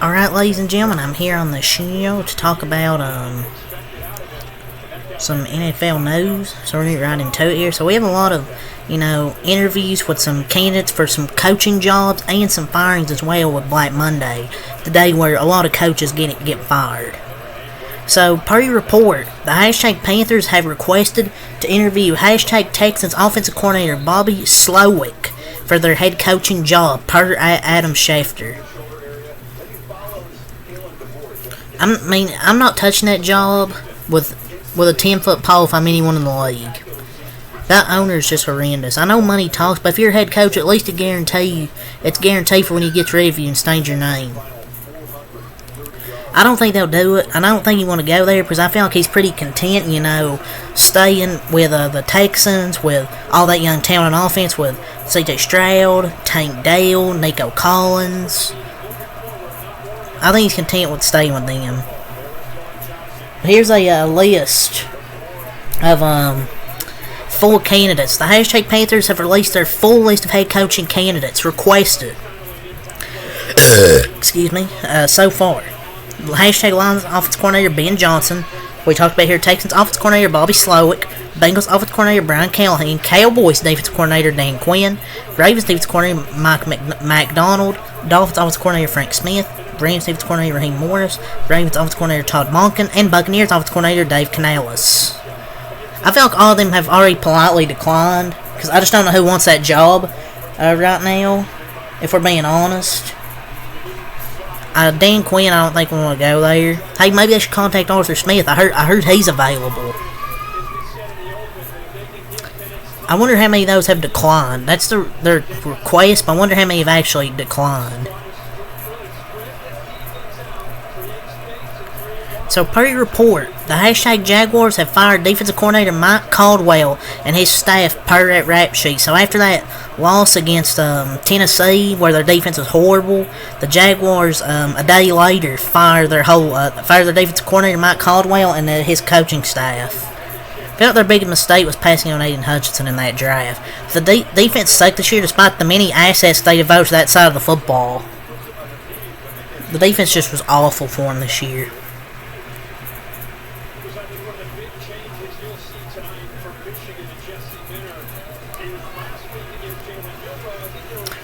Alright, ladies and gentlemen, I'm here on the show to talk about some NFL news. So we're going to get right into it here. So we have a lot of, interviews with some candidates for some coaching jobs and some firings as well with Black Monday, the day where a lot of coaches get fired. So, per your report, the hashtag Panthers have requested to interview hashtag Texans offensive coordinator Bobby Slowick for their head coaching job, per Adam Schefter. I'm not touching that job with a 10-foot pole if I'm anyone in the league. That owner is just horrendous. I know money talks, but if you're a head coach, at least it's guaranteed for when he gets rid of you and stains your name. I don't think they'll do it, and I don't think you want to go there because I feel like he's pretty content, staying with the Texans, with all that young talent on offense, with C.J. Stroud, Tank Dell, Nico Collins. I think he's content with staying with them. Here's a list of full candidates. The hashtag Panthers have released their full list of head coaching candidates requested. So far. Hashtag Lions offensive coordinator Ben Johnson. We talked about here Texans offensive coordinator Bobby Slowick. Bengals offensive coordinator Brian Callahan. Cowboys defensive coordinator Dan Quinn. Ravens defensive coordinator Mike McDonald. Dolphins offensive coordinator Frank Smith. Rams defensive coordinator Raheem Morris. Ravens offensive coordinator Todd Monken. And Buccaneers offensive coordinator Dave Canales. I feel like all of them have already politely declined because I just don't know who wants that job right now, if we're being honest. Dan Quinn, I don't think we want to go there. Hey, maybe they should contact Arthur Smith. I heard he's available. I wonder how many of those have declined. That's their request, but I wonder how many have actually declined. So, per your report, the hashtag Jaguars have fired defensive coordinator Mike Caldwell and his staff per that rap sheet. So, after that loss against Tennessee, where their defense was horrible, the Jaguars, a day later, fired their defensive coordinator Mike Caldwell and his coaching staff. I felt their biggest mistake was passing on Aiden Hutchinson in that draft. The defense sucked this year despite the many assets they devoted to that side of the football. The defense just was awful for them this year.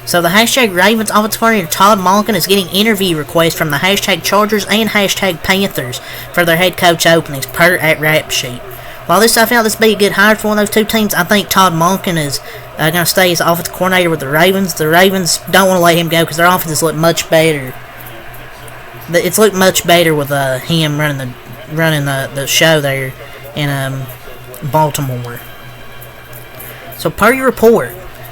So the hashtag Ravens offensive coordinator Todd Monken is getting interview requests from the hashtag Chargers and hashtag Panthers for their head coach openings per at rap sheet. While I felt this would be a good hire for one of those two teams, I think Todd Monken is going to stay as offensive coordinator with the Ravens. The Ravens don't want to let him go because their offenses look much better. It's looked much better with him running the show there in Baltimore. So per your report,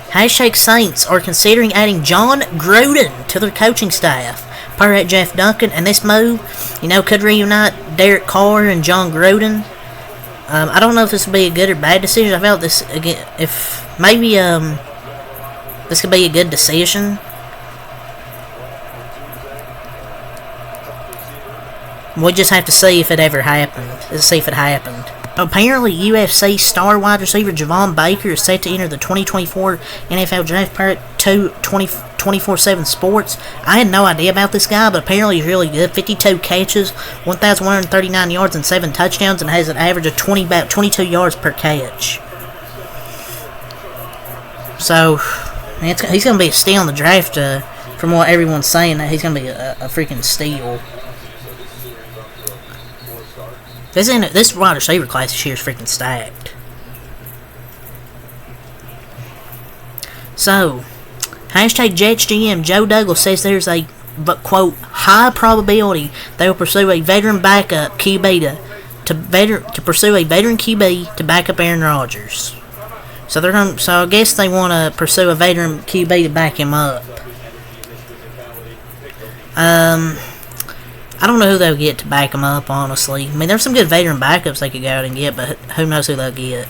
hashtag Saints are considering adding John Gruden to their coaching staff. Per at Jeff Duncan, and this move, could reunite Derek Carr and John Gruden. I don't know if this would be a good or bad decision. I felt this again. If maybe this could be a good decision. We just have to see if it ever happened. Apparently, UFC star wide receiver Javon Baker is set to enter the 2024 NFL Draft per 24/7 Sports. I had no idea about this guy, but apparently he's really good. 52 catches, 1,139 yards, and 7 touchdowns, and has an average of about 22 yards per catch. So, he's going to be a steal in the draft. From what everyone's saying, that he's going to be a freaking steal. This wide receiver class this year is freaking stacked. So, hashtag Jets GM Joe Douglas says there's a, quote, high probability they will pursue a veteran backup QB to pursue a veteran QB to back up Aaron Rodgers. So I guess they want to pursue a veteran QB to back him up. I don't know who they'll get to back him up, honestly. I mean, there's some good veteran backups they could go out and get, but who knows who they'll get.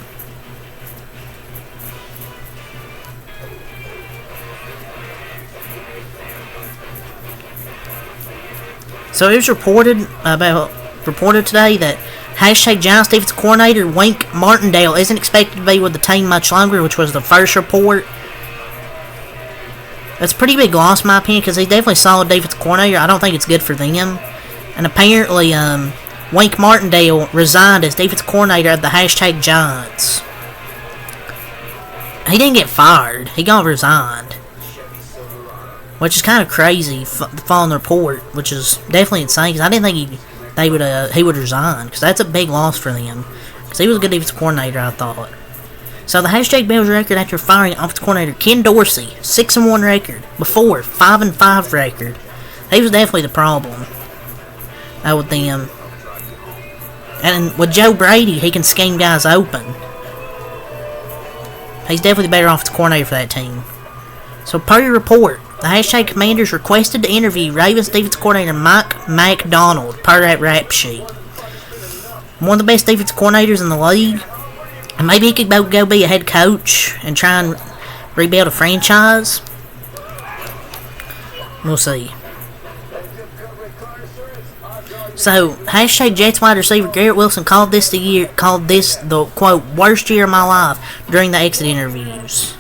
So it was reported today that hashtag Giants defensive coordinator Wink Martindale isn't expected to be with the team much longer, which was the first report. That's a pretty big loss, in my opinion, because he's definitely a solid defensive coordinator. I don't think it's good for them. And apparently, Wink Martindale resigned as defensive coordinator of the hashtag Giants. He didn't get fired. He got resigned. Which is kind of crazy, following the report, which is definitely insane, because I didn't think he would resign, because that's a big loss for them. Because he was a good defensive coordinator, I thought. So the hashtag Bills record after firing offensive coordinator Ken Dorsey, 6-1 record. Before, 5-5 record. He was definitely the problem with them. And with Joe Brady, he can scheme guys open. He's definitely the better offensive coordinator for that team. So per your report, the hashtag Commanders requested to interview Ravens defensive coordinator Mike McDonald per that rap sheet. One of the best defensive coordinators in the league. And maybe he could go be a head coach and try and rebuild a franchise. We'll see. So, hashtag Jets wide receiver Garrett Wilson called this the quote worst year of my life during the exit interviews.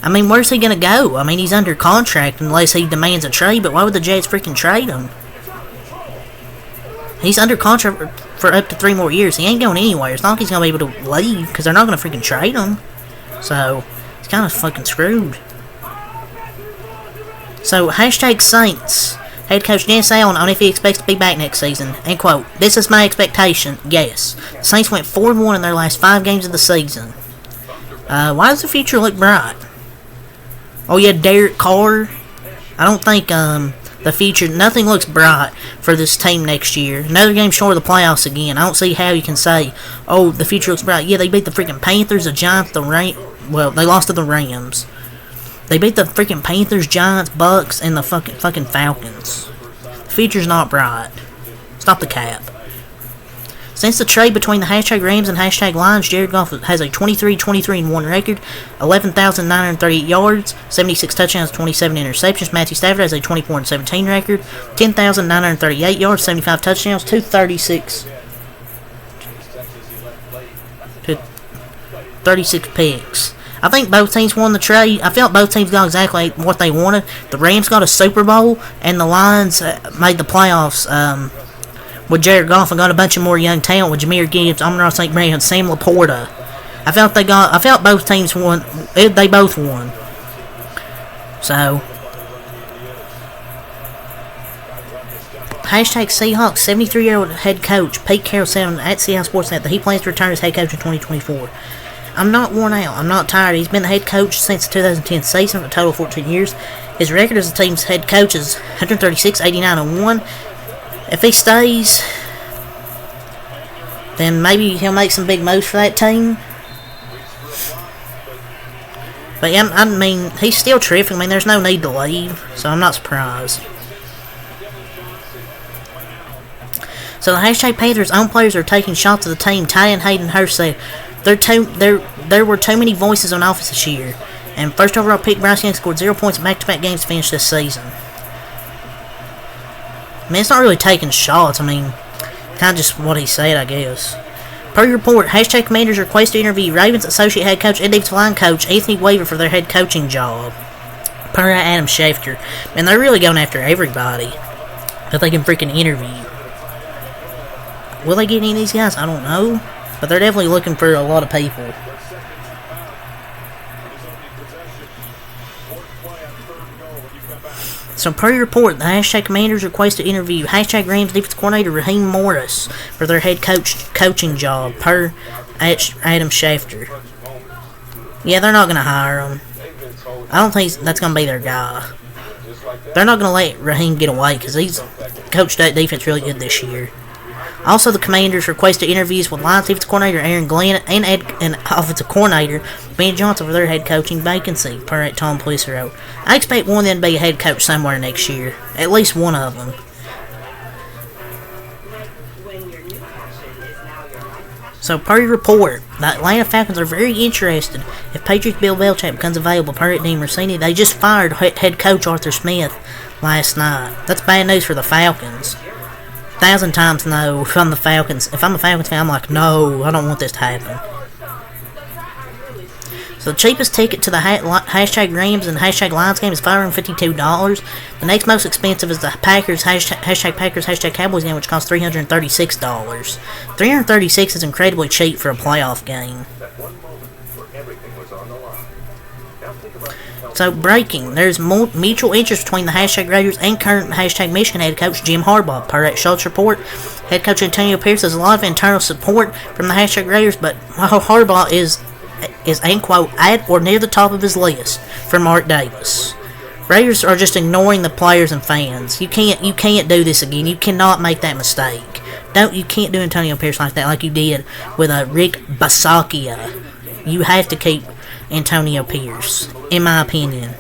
I mean, where's he gonna go? I mean, he's under contract unless he demands a trade, but why would the Jets freaking trade him? He's under contract for up to 3 more years. He ain't going anywhere. It's not like he's gonna be able to leave, because they're not gonna freaking trade him. So, he's kind of fucking screwed. So, hashtag Saints. Head coach Dennis Allen on if he expects to be back next season. And quote, this is my expectation. Yes. The Saints went 4-1 in their last 5 games of the season. Why does the future look bright? Oh yeah, Derek Carr. I don't think the future, nothing looks bright for this team next year. Another game short of the playoffs again. I don't see how you can say, oh, the future looks bright. Yeah, they beat the freaking Panthers, the Giants, well, they lost to the Rams. They beat the freaking Panthers, Giants, Bucks, and the fucking Falcons. The future's not bright. Stop the cap. Since the trade between the hashtag Rams and hashtag Lions, Jared Goff has a 23-23-1 record, 11,938 yards, 76 touchdowns, 27 interceptions. Matthew Stafford has a 24-17 record, 10,938 yards, 75 touchdowns, 36 picks. I think both teams won the trade. I felt both teams got exactly what they wanted. The Rams got a Super Bowl, and the Lions made the playoffs with Jared Goff and got a bunch of more young talent with Jahmyr Gibbs, Amon-Ra St. Brown, Sam Laporta. I felt both teams won. They both won. So, hashtag Seahawks 73-year-old head coach Pete Carroll said at Seattle Sportsnet that he plans to return as head coach in 2024. I'm not worn out. I'm not tired. He's been the head coach since the 2010 season for a total of 14 years. His record as the team's head coach is 136, 89, and 1. If he stays, then maybe he'll make some big moves for that team. But yeah, I mean, he's still terrific. I mean, there's no need to leave, so I'm not surprised. So the hashtag Panthers' own players are taking shots at the team. Ty and Hayden Hurst said, there were too many voices on offense this year. And first overall pick Bryce Young scored 0 points in back-to-back games to finish this season. I mean, it's not really taking shots. I mean, kind of just what he said, I guess. Per your report, hashtag Commanders request to interview Ravens associate head coach and defensive line coach Anthony Weaver for their head coaching job. Per Adam Schefter. Man, they're really going after everybody that they can freaking interview. Will they get any of these guys? I don't know. But they're definitely looking for a lot of people. So per your report, the hashtag Commanders request to interview hashtag Rams defense coordinator Raheem Morris for their head coaching job, per Adam Schefter. Yeah, they're not going to hire him. I don't think that's going to be their guy. They're not going to let Raheem get away because he's coached that defense really good this year. Also, the Commanders requested interviews with Lions defensive coordinator Aaron Glenn and offensive coordinator Ben Johnson for their head coaching vacancy, per Tom Pelissero. I expect one of them to be a head coach somewhere next year. At least one of them. So, per your report, the Atlanta Falcons are very interested if Patriots Bill Belichick becomes available, per Dean Rossini. They just fired head coach Arthur Smith last night. That's bad news for the Falcons. 1,000 times no. If I'm the Falcons, if I'm a Falcons fan, I'm like, no, I don't want this to happen. So the cheapest ticket to the hashtag Rams and hashtag Lions game is $552. The next most expensive is the Packers, hashtag Cowboys game, which costs $336. $336 is incredibly cheap for a playoff game. So, breaking. There's mutual interest between the hashtag Raiders and current hashtag Michigan head coach Jim Harbaugh. Per that Schultz report, head coach Antonio Pierce has a lot of internal support from the hashtag Raiders, but Harbaugh is end quote, at or near the top of his list for Mark Davis. Raiders are just ignoring the players and fans. You can't do this again. You cannot make that mistake. You can't do Antonio Pierce like that, like you did with Rick Bisaccia. You have to keep Antonio Pierce, in my opinion.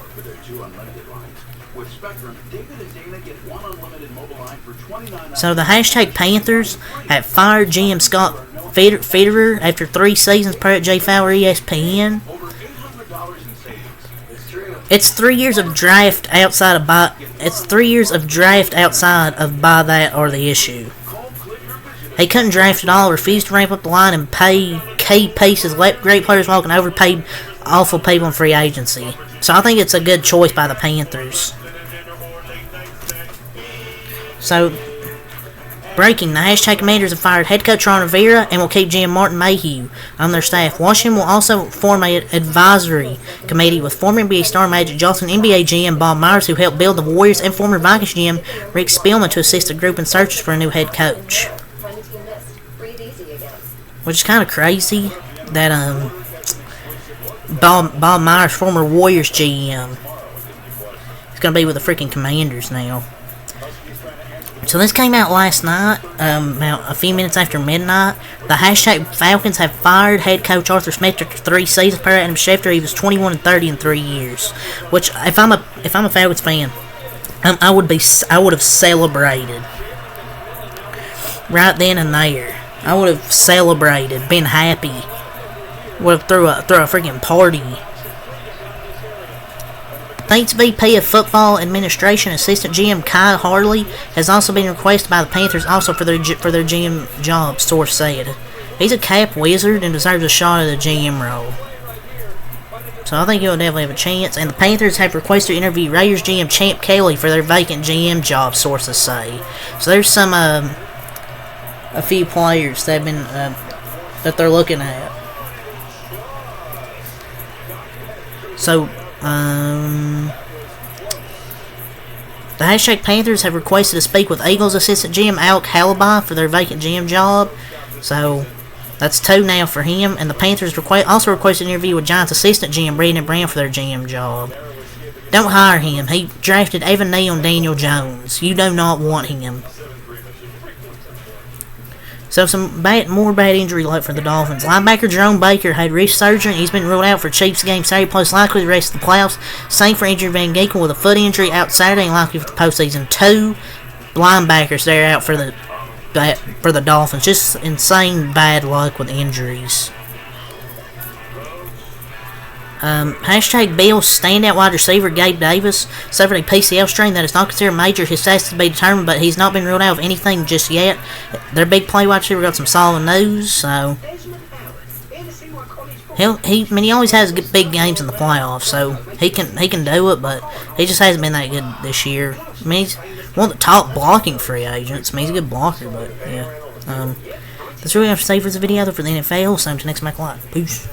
So the hashtag Panthers have fired GM Scott Fitterer after 3 seasons, per Jay Fowler ESPN. It's 3 years of draft outside of buy that or the issue. He couldn't draft at all, refused to ramp up the line and pay key pieces, let great players walk, and overpaid awful people in free agency. So I think it's a good choice by the Panthers. So, breaking, the hashtag Commanders have fired head coach Ron Rivera and will keep GM Martin Mayhew on their staff. Washington will also form an advisory committee with former NBA star Magic Johnson, NBA GM Bob Myers, who helped build the Warriors, and former Vikings GM Rick Spielman to assist the group in searches for a new head coach. Which is kind of crazy that Bob Myers, former Warriors GM, is going to be with the freaking Commanders now. So this came out last night, about a few minutes after midnight. The hashtag Falcons have fired head coach Arthur Smith after 3 seasons. Per Adam Schefter, he was 21-30 in 3 years. Which, if I'm a Falcons fan, I would have celebrated right then and there. I would have celebrated, been happy. Would have threw a freaking party. Thanks VP of Football Administration Assistant GM Kai Harley has also been requested by the Panthers also for their GM job, source said. He's a cap wizard and deserves a shot at the GM role. So I think he'll definitely have a chance. And the Panthers have requested to interview Raiders GM Champ Kelly for their vacant GM job, sources say. So there's some a few players that have been that they're looking at. So the hashtag Panthers have requested to speak with Eagles assistant GM Alec Halaby for their vacant GM job. So that's 2 now for him. And the Panthers also requested an interview with Giants assistant GM Brandon Brown for their GM job. Don't hire him. He drafted Evan Neal and Daniel Jones. You do not want him. So some more bad injury luck for the Dolphins. Linebacker Jerome Baker had wrist surgery. He's been ruled out for Chiefs game Saturday, plus likely the rest of the playoffs. Same for injured Van Ginkel with a foot injury out Saturday and likely for the postseason. 2 linebackers there out for the Dolphins. Just insane bad luck with injuries. Hashtag Bills standout wide receiver Gabe Davis suffered a PCL strain that is not considered major. His status to be determined, but he's not been ruled out of anything just yet. Their big play wide receiver got some solid news, so he always has big games in the playoffs, so he can do it, but he just hasn't been that good this year. I mean, he's one of the top blocking free agents. I mean, he's a good blocker, but yeah. That's really all I have to say for this video for the NFL. So until next time, Peace.